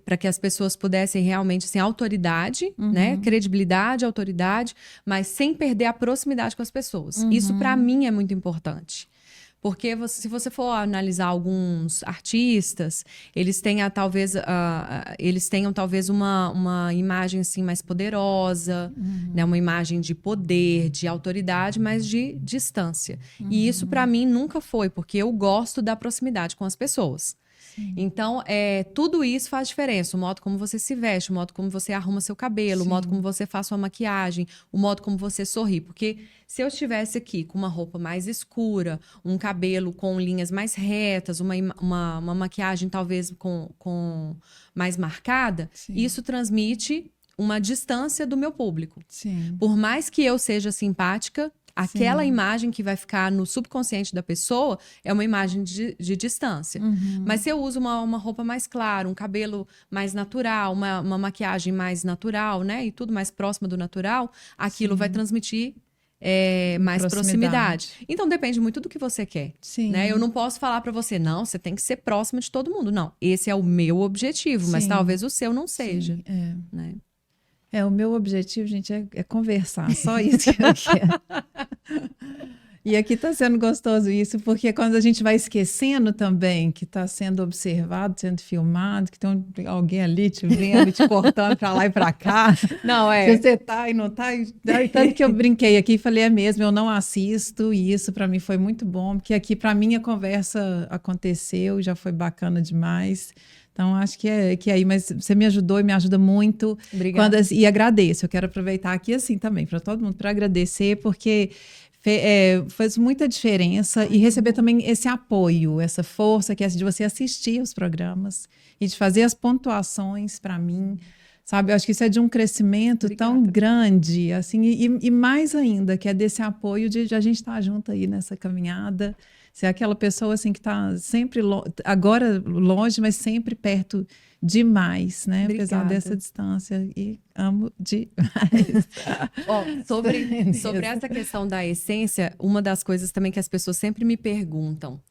para que as pessoas pudessem realmente, assim, autoridade, né? Credibilidade, autoridade, mas sem perder a proximidade com as pessoas. Isso, para mim, é muito importante. Porque se você for analisar alguns artistas, eles tenham talvez uma imagem assim mais poderosa, né? Uma imagem de poder, de autoridade, mas de distância. E isso para mim nunca foi, porque eu gosto da proximidade com as pessoas. Então, tudo isso faz diferença. O modo como você se veste, o modo como você arruma seu cabelo, o modo como você faz sua maquiagem, o modo como você sorri. Porque se eu estivesse aqui com uma roupa mais escura, um cabelo com linhas mais retas, uma maquiagem talvez com mais marcada, isso transmite uma distância do meu público. Por mais que eu seja simpática, aquela imagem que vai ficar no subconsciente da pessoa é uma imagem de distância. Mas se eu uso uma roupa mais clara, um cabelo mais natural, uma maquiagem mais natural, né? E tudo mais próximo do natural, aquilo vai transmitir mais proximidade. Então, depende muito do que você quer. Né? Eu não posso falar para você, não, você tem que ser próximo de todo mundo. Não, esse é o meu objetivo, mas talvez o seu não seja. Né? O meu objetivo, gente, é conversar. Só isso que eu quero. E aqui está sendo gostoso isso, porque quando a gente vai esquecendo também que está sendo observado, sendo filmado, que tem alguém ali te vendo, te cortando para lá e para cá. Não, se você está e não está. Tanto que eu brinquei aqui e falei, é mesmo, eu não assisto, e isso para mim foi muito bom, porque aqui para mim a conversa aconteceu, já foi bacana demais. Então, acho que é aí, mas você me ajudou e me ajuda muito. Obrigada. E agradeço. Eu quero aproveitar aqui assim também, para todo mundo, para agradecer, porque faz muita diferença e receber também esse apoio, essa força que é de você assistir os programas e de fazer as pontuações para mim. Sabe, eu acho que isso é de um crescimento tão grande, assim, e mais ainda, que é desse apoio de a gente estar junto aí nessa caminhada. Ser aquela pessoa assim que está sempre agora longe, mas sempre perto demais, né? Obrigada. Apesar dessa distância. E amo demais. Sobre essa questão da essência, uma das coisas também que as pessoas sempre me perguntam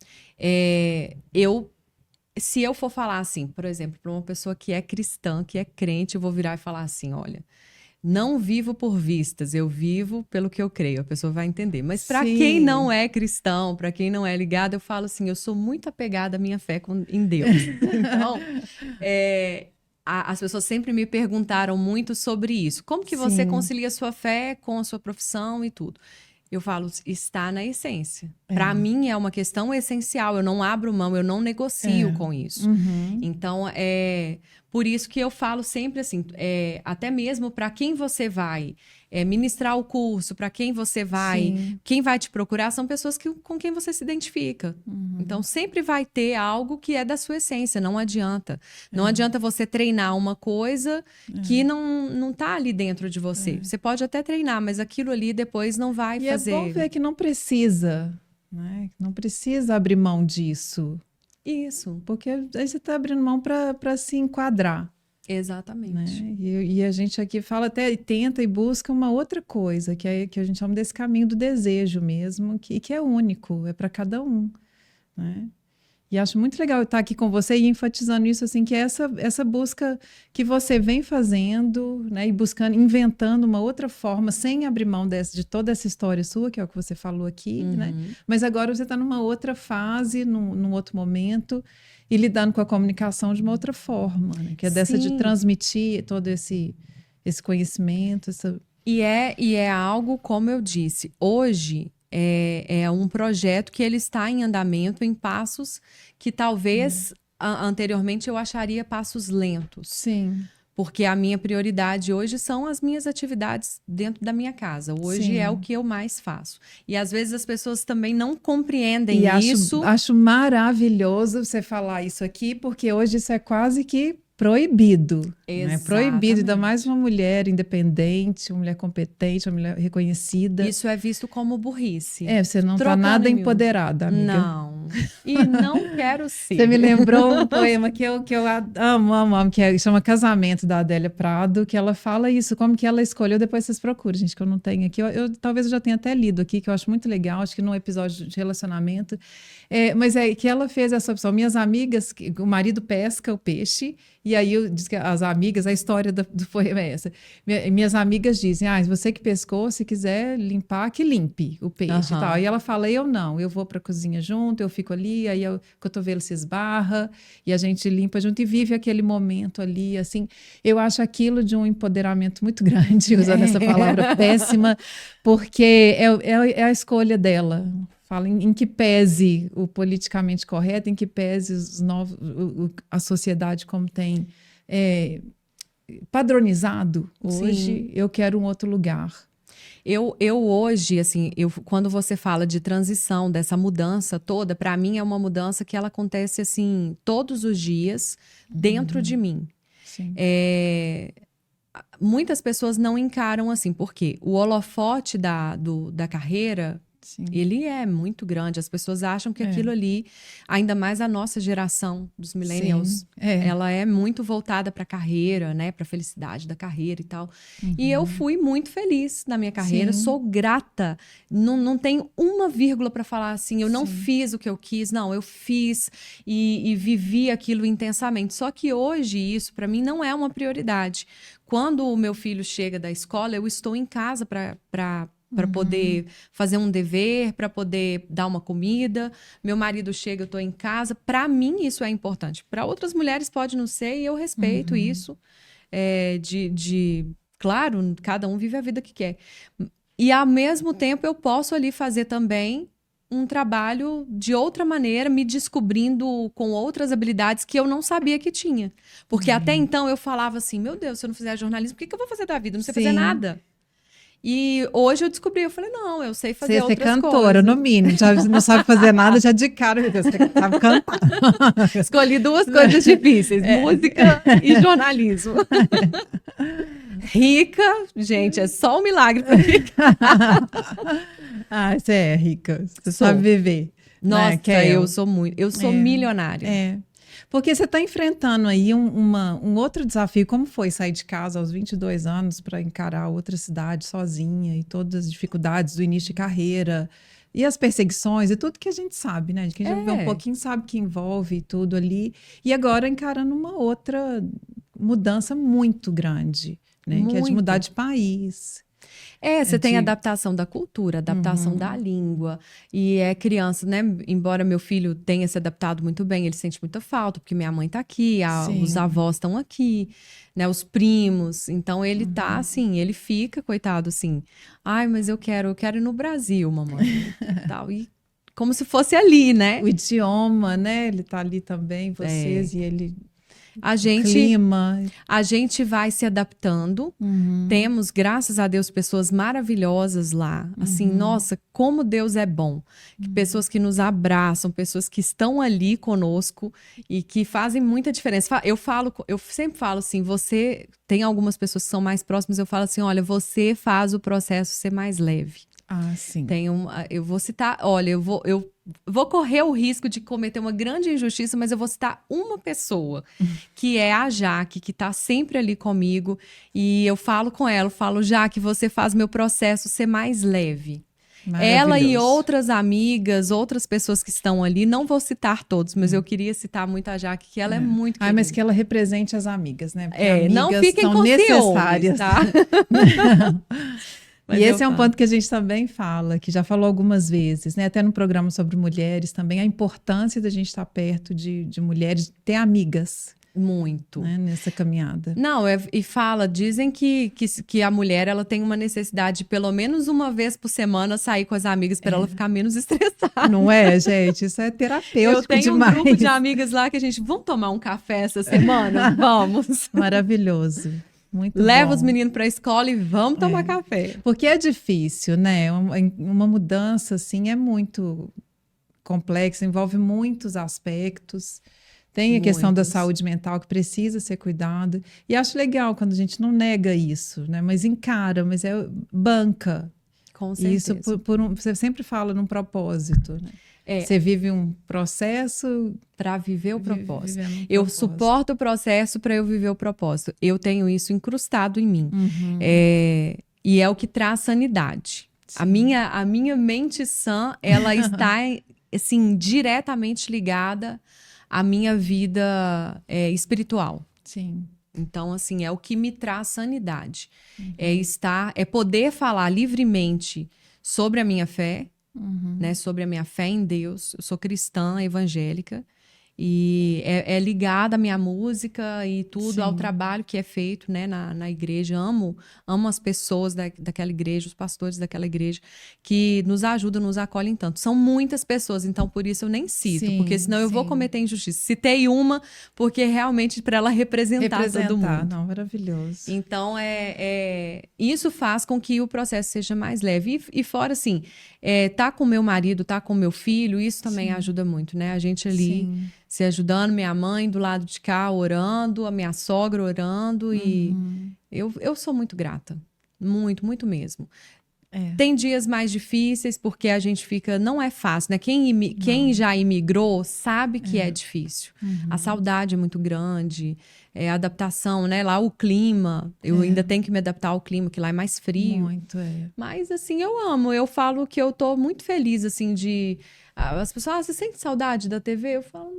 se eu for falar assim, por exemplo, para uma pessoa que é cristã, que é crente, eu vou virar e falar assim, olha, não vivo por vistas, eu vivo pelo que eu creio. A pessoa vai entender. Mas para quem não é cristão, para quem não é ligado, eu falo assim, eu sou muito apegada à minha fé em Deus. Então, as pessoas sempre me perguntaram muito sobre isso. Como que você concilia a sua fé com a sua profissão e tudo? Eu falo, está na essência. Para mim é uma questão essencial, eu não abro mão, eu não negocio com isso. Então, por isso que eu falo sempre assim, até mesmo para quem você vai ministrar o curso, para quem você vai, quem vai te procurar são pessoas com quem você se identifica. Então, sempre vai ter algo que é da sua essência, não adianta. Não adianta você treinar uma coisa que não tá ali dentro de você. Você pode até treinar, mas aquilo ali depois não vai fazer. E é bom ver que não precisa, né? Não precisa abrir mão disso. Isso. Porque aí você está abrindo mão para se enquadrar. Exatamente. Né? E a gente aqui fala até, tenta e busca uma outra coisa, que a gente chama desse caminho do desejo mesmo, que é único, é para cada um. Né? E acho muito legal eu estar aqui com você e enfatizando isso, assim, que é essa busca que você vem fazendo, né, e buscando, inventando uma outra forma, sem abrir mão de toda essa história sua, que é o que você falou aqui, né? Mas agora você está numa outra fase, num outro momento, e lidando com a comunicação de uma outra forma, né? Que é dessa de transmitir todo esse conhecimento. E é algo, como eu disse, hoje é um projeto que ele está em andamento, em passos que talvez anteriormente eu acharia passos lentos. Sim. Porque a minha prioridade hoje são as minhas atividades dentro da minha casa. Hoje é o que eu mais faço. E às vezes as pessoas também não compreendem isso. Acho maravilhoso você falar isso aqui, porque hoje isso é quase que proibido. É proibido, ainda mais uma mulher independente, uma mulher competente, uma mulher reconhecida. Isso é visto como burrice. Você não está nada empoderada, amiga. Não. E não quero ser. Você me lembrou um poema que eu amo, que chama Casamento, da Adélia Prado, que ela fala isso, como que ela escolheu, depois vocês procuram, gente, que eu não tenho aqui. Talvez eu já tenha até lido aqui, que eu acho muito legal, acho que num episódio de relacionamento. Mas é que ela fez essa opção. Minhas amigas, o marido pesca o peixe, e aí diz que as amigas, a história do poema é essa. Minhas amigas dizem, você que pescou, se quiser limpar, que limpe o peixe e tal. E ela fala, eu não, eu vou para a cozinha junto, eu fico ali, aí o cotovelo se esbarra, e a gente limpa junto e vive aquele momento ali, assim. Eu acho aquilo de um empoderamento muito grande, usando essa palavra péssima, porque é a escolha dela. Fala em que pese o politicamente correto, em que pese a sociedade como tem padronizado hoje. Sim. Eu quero um outro lugar. Eu hoje, assim, quando você fala de transição, dessa mudança toda, para mim é uma mudança que ela acontece, assim, todos os dias dentro de mim. Sim. Muitas pessoas não encaram assim, porque o holofote da carreira... Sim. Ele é muito grande. As pessoas acham que aquilo ali, ainda mais a nossa geração dos millennials, ela é muito voltada para a carreira, né? Para a felicidade da carreira e tal. E eu fui muito feliz na minha carreira. Sim. Sou grata. Não tenho uma vírgula para falar assim, eu não fiz o que eu quis. Não, eu fiz e vivi aquilo intensamente. Só que hoje isso, para mim, não é uma prioridade. Quando o meu filho chega da escola, eu estou em casa para poder fazer um dever, para poder dar uma comida. Meu marido chega, eu estou em casa. Para mim, isso é importante. Para outras mulheres pode não ser, e eu respeito isso. Claro, cada um vive a vida que quer. E, ao mesmo tempo, eu posso ali fazer também um trabalho de outra maneira, me descobrindo com outras habilidades que eu não sabia que tinha. Porque até então eu falava assim, meu Deus, se eu não fizer jornalismo, o que eu vou fazer da vida? Não sei fazer nada. E hoje eu descobri, eu falei, não, eu sei fazer outras coisas. Você é cantora, no mínimo, já não sabe fazer nada, já de cara, meu Deus, você sabe cantar. Escolhi duas coisas difíceis, música e jornalismo. Rica, gente, é só um milagre pra ficar. Você é rica, você sabe viver. Nossa, né? Eu sou milionária. Porque você está enfrentando aí um outro desafio. Como foi sair de casa aos 22 anos para encarar outra cidade sozinha e todas as dificuldades do início de carreira e as perseguições e tudo que a gente sabe, né? Quem já viveu um pouquinho sabe que envolve tudo ali. E agora encarando uma outra mudança muito grande, né? Que é de mudar de país. Você tem adaptação da cultura, adaptação da língua. E criança, né? Embora meu filho tenha se adaptado muito bem, ele sente muita falta, porque minha mãe tá aqui, os avós estão aqui, né? Os primos. Então, ele tá assim, ele fica, coitado, assim. Ai, mas eu quero ir no Brasil, mamãe. E como se fosse ali, né? O idioma, né? Ele tá ali também, vocês, e ele... A gente, clima. A gente vai se adaptando. Temos, graças a Deus, pessoas maravilhosas lá. Assim, nossa, como Deus é bom. Pessoas que nos abraçam, pessoas que estão ali conosco e que fazem muita diferença. Eu sempre falo assim, você tem algumas pessoas que são mais próximas, eu falo assim, olha, você faz o processo ser mais leve. Ah, sim. Eu vou citar, olha, eu vou correr o risco de cometer uma grande injustiça, mas eu vou citar uma pessoa, que é a Jaque, que tá sempre ali comigo, e eu falo com ela, Jaque, você faz meu processo ser mais leve. Ela e outras amigas, outras pessoas que estão ali, não vou citar todos, mas eu queria citar muito a Jaque, que ela é muito querida. Mas que ela represente as amigas, né? Porque amigas não fiquem são com necessárias. ciúmes, tá? E esse é um ponto que a gente também fala, que já falou algumas vezes, né? Até no programa sobre mulheres também, a importância da gente estar perto de mulheres, ter amigas. Muito. Né, nessa caminhada. Não, dizem que a mulher ela tem uma necessidade de pelo menos uma vez por semana sair com as amigas para ela ficar menos estressada. Não é, gente? Isso é terapêutico demais. Eu tenho um grupo de amigas lá que a gente, vamos tomar um café essa semana? Vamos. Maravilhoso. Muito Leva bom. os meninos para a escola e vamos tomar café. Porque é difícil, né? Uma mudança, assim, é muito complexa, envolve muitos aspectos. Tem a questão da saúde mental que precisa ser cuidada. E acho legal quando a gente não nega isso, né? Mas encara, mas banca. Com certeza. Isso você sempre fala num propósito, né? Você vive um processo para viver o propósito. Eu suporto o processo para eu viver o propósito. Eu tenho isso incrustado em mim. E é o que traz sanidade. A minha mente sã, ela está assim, diretamente ligada à minha vida espiritual. Sim. Então, assim, é o que me traz sanidade. É poder falar livremente sobre a minha fé, né, sobre a minha fé em Deus. Eu sou cristã evangélica e é ligada à minha música e tudo, ao trabalho que é feito, né, na igreja. Amo as pessoas daquela igreja, os pastores daquela igreja que nos ajudam, nos acolhem tanto. São muitas pessoas, então por isso eu nem cito, porque senão eu vou cometer injustiça. Citei uma porque realmente para ela representar todo mundo. Não, maravilhoso. Então, isso faz com que o processo seja mais leve. E fora, assim, tá com meu marido, tá com meu filho, isso também ajuda muito, né? A gente ali se ajudando, minha mãe do lado de cá orando, a minha sogra orando, e eu sou muito grata. Muito, muito mesmo. Tem dias mais difíceis, porque a gente fica... Não é fácil, né? Quem já imigrou sabe que é difícil. A saudade é muito grande, a adaptação, né? Lá o clima, eu ainda tenho que me adaptar ao clima, que lá é mais frio. Muito, Mas, assim, eu amo. Eu falo que eu tô muito feliz, assim, de... As pessoas, você sente saudade da TV? Eu falo...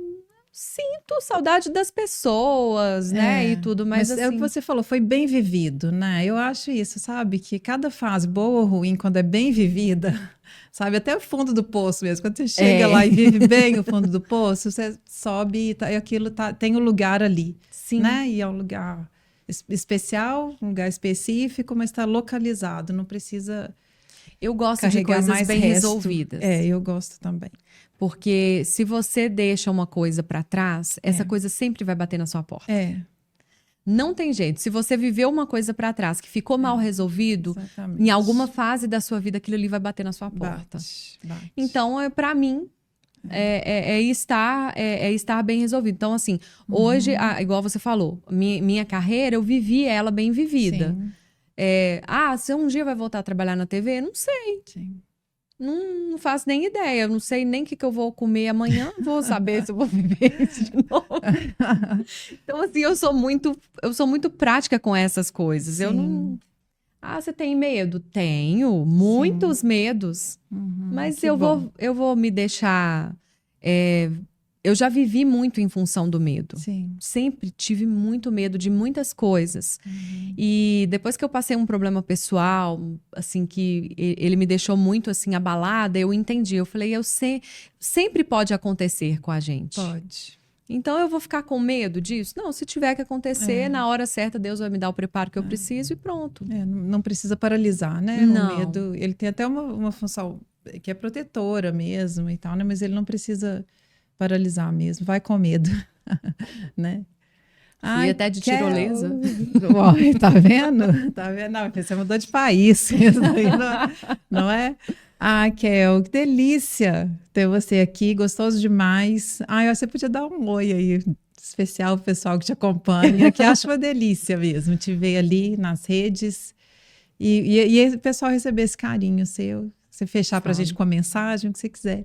Sinto saudade das pessoas, né, e tudo, mas assim... é o que você falou, foi bem vivido, né? Eu acho isso, sabe? Que cada fase, boa ou ruim, quando é bem vivida, sabe? Até o fundo do poço mesmo. Quando você chega lá e vive bem o fundo do poço, você sobe e aquilo tem um lugar ali, né? E é um lugar especial, um lugar específico, mas está localizado, não precisa... Eu gosto de coisas bem resolvidas. Eu gosto também. Porque se você deixa uma coisa para trás, essa coisa sempre vai bater na sua porta. Não tem jeito. Se você viveu uma coisa para trás que ficou mal resolvido, em alguma fase da sua vida, aquilo ali vai bater na sua porta. Bate. Então, para mim, estar bem resolvido. Então, assim, hoje, igual você falou, minha carreira, eu vivi ela bem vivida. Você um dia vai voltar a trabalhar na TV? Não sei. Não faço nem ideia. Eu não sei nem o que eu vou comer amanhã. Vou saber se eu vou viver isso de novo. Então, assim, eu sou muito prática com essas coisas. Eu não... você tem medo? Tenho. Muitos medos. Mas eu vou me deixar... Eu já vivi muito em função do medo. Sempre tive muito medo de muitas coisas. E depois que eu passei um problema pessoal, assim, que ele me deixou muito, assim, abalada, eu entendi. Eu falei, sempre pode acontecer com a gente. Pode. Então, eu vou ficar com medo disso? Não, se tiver que acontecer, na hora certa, Deus vai me dar o preparo que eu preciso e pronto. Não precisa paralisar, né? Não. O medo, ele tem até uma função que é protetora mesmo e tal, né? Mas ele não precisa paralisar mesmo, vai com medo, né? Fui até de tirolesa. Uai, tá vendo? Tá vendo? Não, você mudou de país. Isso aí não é? Ah, Kel, que delícia ter você aqui, gostoso demais. Ah, você podia dar um oi aí, especial pro pessoal que te acompanha, que acho uma delícia mesmo, te ver ali nas redes e o pessoal receber esse carinho seu, você fechar pra gente com a mensagem, o que você quiser.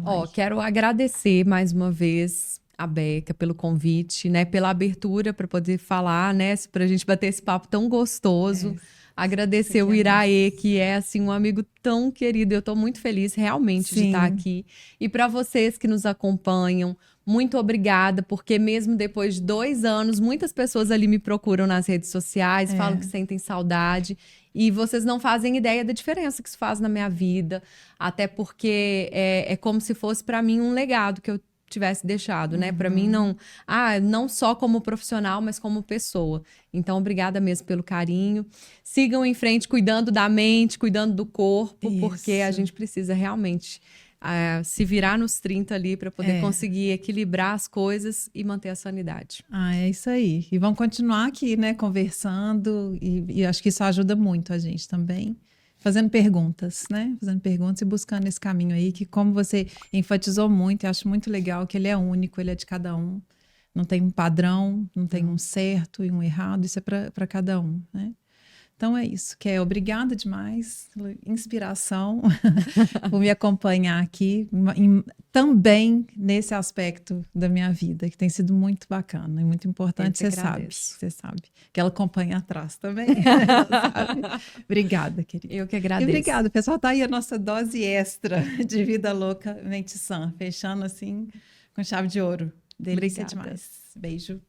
Ó, quero agradecer mais uma vez a Beca pelo convite, né, pela abertura para poder falar, né, para a gente bater esse papo tão gostoso. Agradecer o Iraê, que é assim um amigo tão querido. Eu estou muito feliz realmente de estar aqui. E para vocês que nos acompanham, muito obrigada, porque mesmo depois de 2 anos, muitas pessoas ali me procuram nas redes sociais, falam que sentem saudade. E vocês não fazem ideia da diferença que isso faz na minha vida. Até porque é como se fosse para mim um legado que eu tivesse deixado, né? Para mim não só como profissional, mas como pessoa. Então, obrigada mesmo pelo carinho. Sigam em frente, cuidando da mente, cuidando do corpo, porque a gente precisa realmente se virar nos 30 ali para poder conseguir equilibrar as coisas e manter a sanidade. É isso aí. E vamos continuar aqui, né, conversando e acho que isso ajuda muito a gente também. Fazendo perguntas, né? Fazendo perguntas e buscando esse caminho aí, que como você enfatizou muito, eu acho muito legal que ele é único, ele é de cada um. Não tem um padrão, não tem um certo e um errado, isso é para cada um, né? Então é isso, Kel, obrigada demais pela inspiração por me acompanhar aqui, também nesse aspecto da minha vida, que tem sido muito bacana e muito importante, você sabe, que ela acompanha atrás também. Obrigada, querida. Eu que agradeço. E obrigada, pessoal, tá aí a nossa dose extra de Vida Louca Mente Sã, fechando assim com chave de ouro. Delícia demais. Beijo.